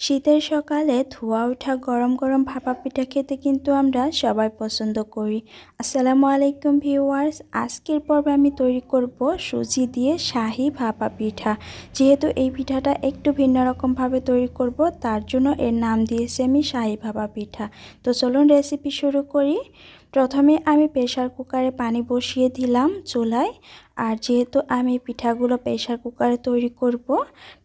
শীতের সকালে ধোয়া ওঠা গরম গরম ভাপা পিঠা খেতে কিন্তু আমরা সবাই পছন্দ করি। আসসালামু আলাইকুম ভিউয়ার্স, আজকের পর্বে আমি তৈরি করব সুজি দিয়ে শাহি ভাপা পিঠা। যেহেতু এই পিঠাটা একটু ভিন্ন রকমভাবে তৈরি করব, তার জন্য এর নাম দিয়েছি আমি শাহি ভাপা পিঠা। তো চলুন রেসিপি শুরু করি। প্রথমে আমি প্রেসার কুকারে পানি বসিয়ে দিলাম চুলায়। আর যেহেতু আমি পিঠাগুলো প্রেসার কুকারে তৈরি করব,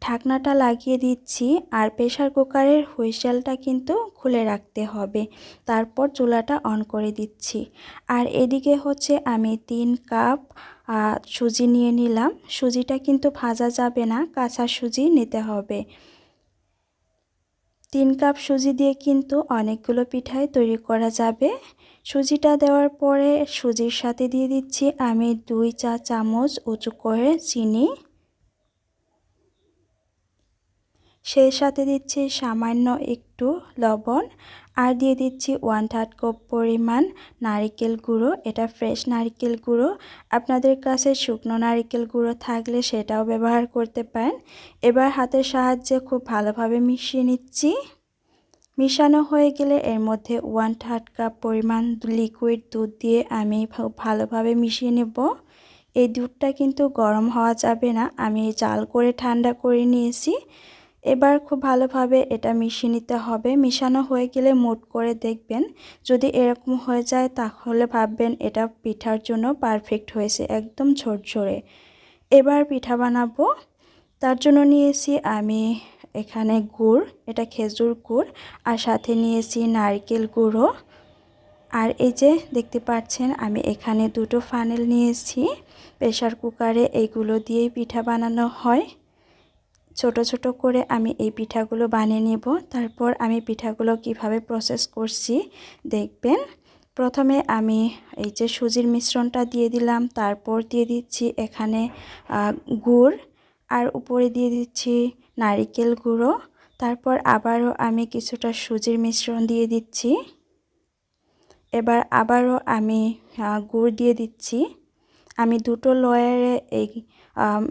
ঢাকনাটা লাগিয়ে দিচ্ছি। আর প্রেসার কুকারের হুইসেলটা কিন্তু খুলে রাখতে হবে। তারপর চুলাটা অন করে দিচ্ছি। আর এদিকে হচ্ছে আমি 3 কাপ সুজি নিয়ে নিলাম। সুজিটা কিন্তু ভাজা যাবে না, কাঁচা সুজি নিতে হবে। 3 কাপ সুজি দিয়ে কিন্তু অনেকগুলো পিঠাই তৈরি করা যাবে। সুজিটা দেওয়ার পরে সুজির সাথে দিয়ে দিচ্ছি আমি 2 চা চামচ উঁচু করে চিনি। সেই সাথে দিচ্ছি সামান্য একটু লবণ। আর দিয়ে দিচ্ছি 1/3 কাপ পরিমাণ নারকেল গুঁড়ো। এটা ফ্রেশ নারকেল গুঁড়ো। আপনাদের কাছে শুকনো নারকেল গুঁড়ো থাকলে সেটাও ব্যবহার করতে পারেন। এবার হাতের সাহায্যে খুব ভালোভাবে মিশিয়ে নিচ্ছি। মিশানো হয়ে গেলে এর মধ্যে 1/3 কাপ পরিমাণ লিকুইড দুধ দিয়ে আমি ভালোভাবে মিশিয়ে নেব। এই দুধটা কিন্তু গরম হওয়া যাবে না, আমি জাল করে ঠান্ডা করে নিয়েছি। এবার খুব ভালোভাবে এটা মিশিয়ে নিতে হবে। মিশানো হয়ে গেলে মুঠ করে দেখবেন, যদি এরকম হয়ে যায় তাহলে ভাববেন এটা পিঠার জন্য পারফেক্ট হয়েছে, একদম ঝরঝরে। এবার পিঠা বানাবো। তার জন্য নিয়েছি আমি এখানে গুড়, এটা খেজুর গুড়, আর সাথে নিয়েছি নারকেল গুঁড়ো। আর এই যে দেখতে পাচ্ছেন আমি এখানে 2টো ফানেল নিয়েছি। প্রেসার কুকারে এইগুলো দিয়েই পিঠা বানানো হয়। ছোট ছোট করে আমি এই পিঠাগুলো বানিয়ে নেব। তারপর আমি পিঠাগুলো কিভাবে প্রসেস করছি দেখবেন। প্রথমে আমি এই যে সুজির মিশ্রণটা দিয়ে দিলাম, তারপর দিয়ে দিচ্ছি এখানে গুড়, আর উপরে দিয়ে দিচ্ছি নারকেল গুঁড়ো। তারপর আবারও আমি কিছুটা সুজির মিশ্রণ দিয়ে দিচ্ছি। এবার আবারও আমি গুড় দিয়ে দিচ্ছি। আমি 2টো লেয়ারে এই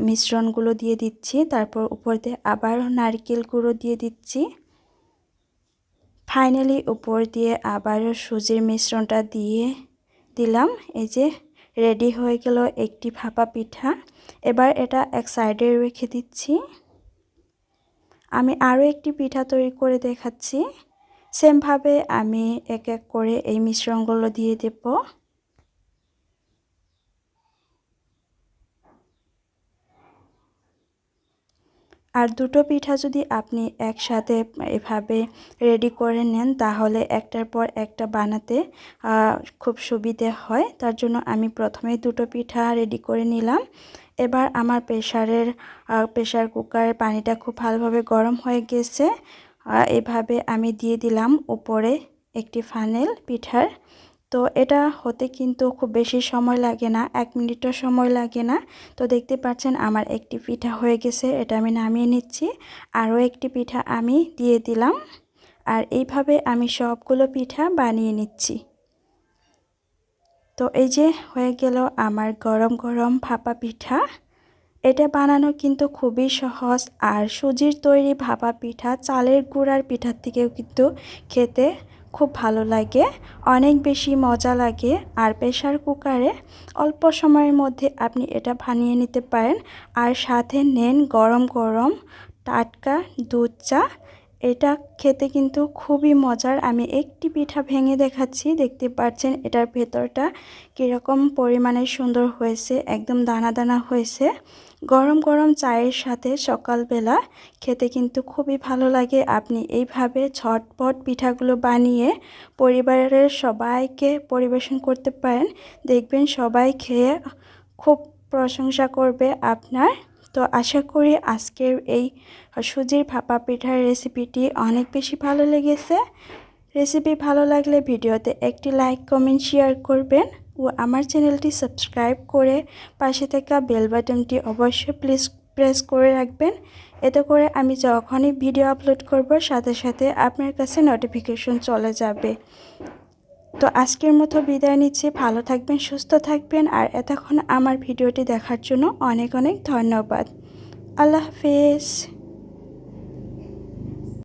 মিশ্রণগুলো দিয়ে দিচ্ছি। তারপর উপর দিয়ে আবারও নারকেল গুঁড়ো দিয়ে দিচ্ছি। ফাইনালি উপর দিয়ে আবারও সুজির মিশ্রণটা দিয়ে দিলাম। এই যে রেডি হয়ে গেল একটি ভাপা পিঠা। এবার এটা এক সাইডে রেখে দিচ্ছি। আমি আরও একটি পিঠা তৈরি করে দেখাচ্ছি। সেমভাবে আমি এক এক করে এই মিশ্রণগুলো দিয়ে দেব। আর 2টো পিঠা যদি আপনি একসাথে এভাবে রেডি করে নেন তাহলে একটার পর একটা বানাতে খুব সুবিধে হয়। তার জন্য আমি প্রথমে 2টো পিঠা রেডি করে নিলাম। এবার আমার প্রেসার কুকারের পানিটা খুব ভালোভাবে গরম হয়ে গেছে। এভাবে আমি দিয়ে দিলাম উপরে একটি ফানেল পিঠার। তো এটা হতে কিন্তু খুব বেশি সময় লাগে না, 1 মিনিটও সময় লাগে না। তো দেখতে পাচ্ছেন আমার একটি পিঠা হয়ে গেছে, এটা আমি নামিয়ে নিচ্ছি। আরও একটি পিঠা আমি দিয়ে দিলাম। আর এইভাবে আমি সবগুলো পিঠা বানিয়ে নিচ্ছি। তো এই যে হয়ে গেল আমার গরম গরম ভাপা পিঠা। এটা বানানো কিন্তু খুবই সহজ। আর সুজির তৈরি ভাপা পিঠা চালের গুঁড়ার পিঠার থেকেও কিন্তু খেতে খুব ভালো লাগে, অনেক বেশি মজা লাগে। আর প্রেসার কুকারে অল্প সময়ের মধ্যে আপনি এটা বানিয়ে নিতে পারেন। আর সাথে নেন গরম গরম টাটকা দুধ চা। এটা খেতে কিন্তু খুবই মজার। আমি একটি পিঠা ভেঙে দেখাচ্ছি, দেখতে পাচ্ছেন এটার ভেতরটা কীরকম পরিমাণে সুন্দর হয়েছে, একদম দানা দানা হয়েছে। গরম গরম চায়ের সাথে সকালবেলা খেতে কিন্তু খুবই ভালো লাগে। আপনি এইভাবে ঝটপট পিঠাগুলো বানিয়ে পরিবারের সবাইকে পরিবেশন করতে পারেন, দেখবেন সবাই খেয়ে খুব প্রশংসা করবে আপনার। তো আশা করি আজকের এই সুজির ভাপা পিঠার রেসিপিটি অনেক বেশি ভালো লেগেছে। রেসিপি ভালো লাগলে ভিডিওতে একটি লাইক কমেন্ট শেয়ার করবেন ও আমার চ্যানেলটি সাবস্ক্রাইব করে পাশে থাকা বেল বাটনটি অবশ্যই প্রেস করে রাখবেন। এতে করে আমি যখনই ভিডিও আপলোড করব সাথে সাথে আপনার কাছে নোটিফিকেশন চলে যাবে। তো আজকের মতো বিদায় নিচ্ছি। ভালো থাকবেন, সুস্থ থাকবেন। আর এতক্ষণ আমার ভিডিওটি দেখার জন্য অনেক অনেক ধন্যবাদ। আল্লাহ হাফেজ।